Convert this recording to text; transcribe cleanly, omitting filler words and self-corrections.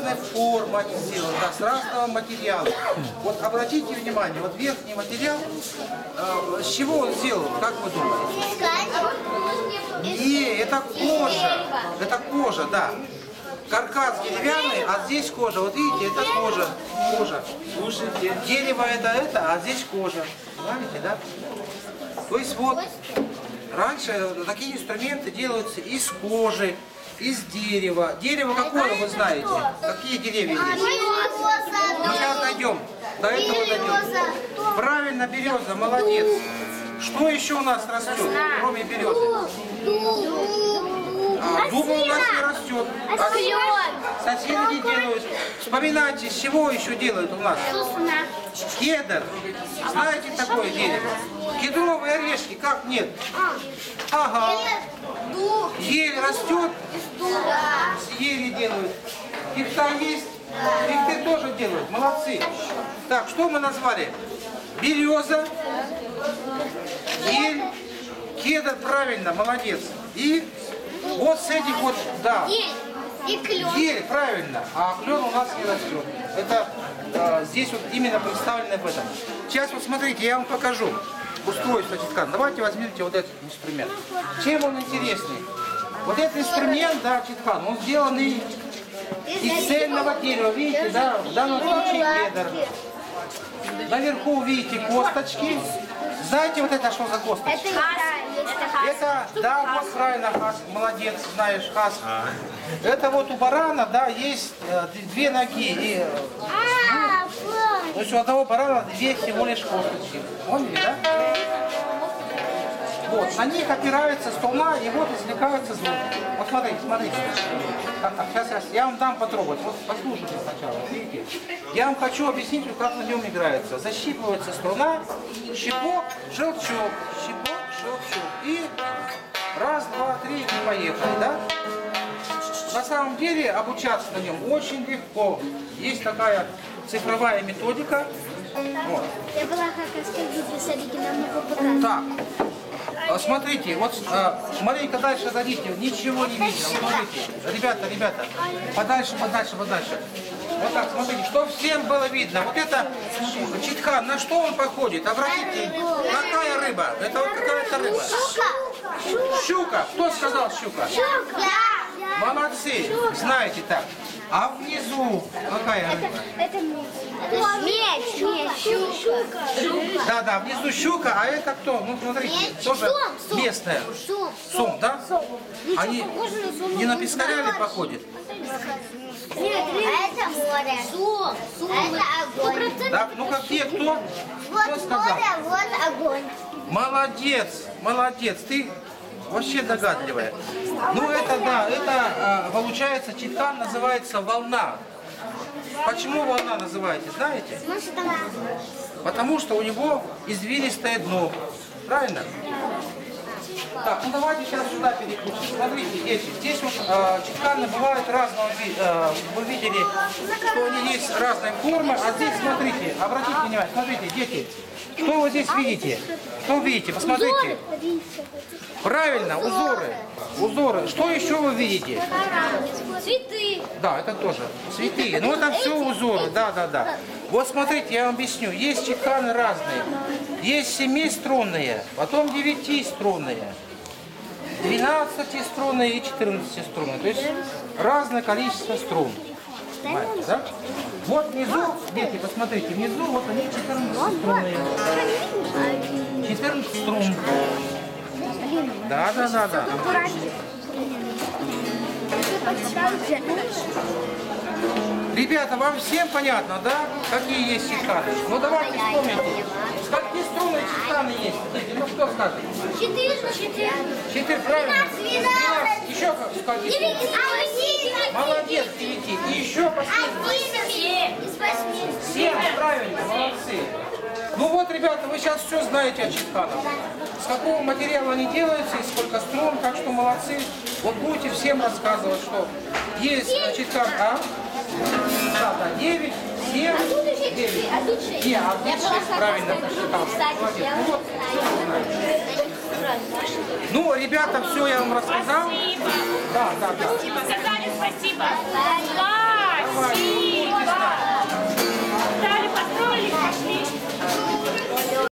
разной формы сделан, да, с разного материала. Вот обратите внимание, вот верхний материал, с чего он сделан, как вы думаете? Не, это кожа, да. Каркас деревянный, а здесь кожа. Вот видите, это кожа. Слушайте, дерево это, а здесь кожа. Понимаете, да? То есть вот, раньше такие инструменты делаются из кожи, из дерева. Дерево какое вы знаете? Какие деревья есть? Мы сейчас дойдем. До этого дойдем. Правильно, береза, молодец. Что еще у нас растет, кроме березы? Дуба у нас не растет. Соседи делают. Вспоминайте, с чего еще делают у нас? Кедр. Знаете такое дерево? Кедровые орешки, как нет? Ага. Ель растет, с ели делают. Пихта есть, пихты тоже делают. Молодцы. Так, что мы назвали? Береза, ель, кедр, правильно, молодец. И вот с этих вот, да. Ель, правильно, а клен у нас не растет. Это здесь вот именно представлено в этом. Сейчас вот смотрите, я вам покажу устройство читкана. Давайте возьмите вот этот инструмент. Чем он интересный? Вот этот инструмент, да, читкан, он сделан из цельного дерева, видите, да, в данном случае кедр. Наверху видите косточки. Знаете, вот это что за косточки? Это, да, вот правильно, Хас, молодец, знаешь, Хас. Это вот у барана, да, есть две ноги. И, то есть у одного барана две всего лишь косточки. Помните, да? Вот, на них опирается струна, и вот извлекается звук. Вот смотрите, смотрите. Сейчас я вам дам потрогать. Вот послушайте сначала, видите? Я вам хочу объяснить, как на нем играется. Защипывается струна, щипок, щелчок, щипок, щелчок. И раз, два, три, и поехали, да? На самом деле обучаться на нем очень легко. Есть такая цифровая методика. Вот. Я была как садики намного. Так. Смотрите, вот маленько дальше зайдите, ничего не видно. Смотрите, ребята, подальше. Вот так, смотрите, чтобы всем было видно. Вот это читкан, на что он походит? Обратите, какая рыба? Это вот какая-то рыба. Щука. Кто сказал щука? Молодцы, знаете так. А внизу какая рыба? Это меч. Щука. Да, внизу щука, а это кто? Ну, смотрите, тоже местная. Сом, да? Они не на пескаря ли походят? Нет, это море. Сом. Это огонь. Так, ну какие, кто? Кто сказал? Море, вот огонь. Молодец, ты вообще догадливая. Ну это да, это получается, читкан называется волна. Почему волна называете, знаете? Потому что у него извилистое дно. Правильно? Так, ну давайте сейчас сюда переключим. Смотрите, дети, здесь вот читканы бывают разного вида. Вы видели, что они есть разной формы, а здесь, смотрите, обратите внимание, смотрите, дети, что вы здесь видите? Что видите? Посмотрите. Правильно, узоры. Что еще вы видите? Цветы. Да, это тоже цветы. Ну это все узоры, да. Вот смотрите, я вам объясню. Есть читканы разные. Есть 7-струнные, потом 9-струнные, 12-струнные и 14-струнные. То есть разное количество струн. Понимаете, да? Вот внизу, дети, посмотрите, внизу вот они 14-струнные. 14 струн. Да. Ребята, вам всем понятно, да, какие есть читканы? Ну давайте вспомните. Какие струны читканы есть? Ну кто скажет? 4, правильно? 12. Еще какие? Молодец, 9. И еще последний. 7, правильно, молодцы. Ну вот, ребята, вы сейчас все знаете о читканах. С какого материала они делаются и сколько струн, так что молодцы. Вот будете всем рассказывать, что есть читкан, Да, 9, 7, 9. Не, а тут 6, правильно посчитал. Молодец. Ну вот, все вы знаете. Ну, ребята, все я вам рассказал. Спасибо. Да. Спасибо. Сказали спасибо.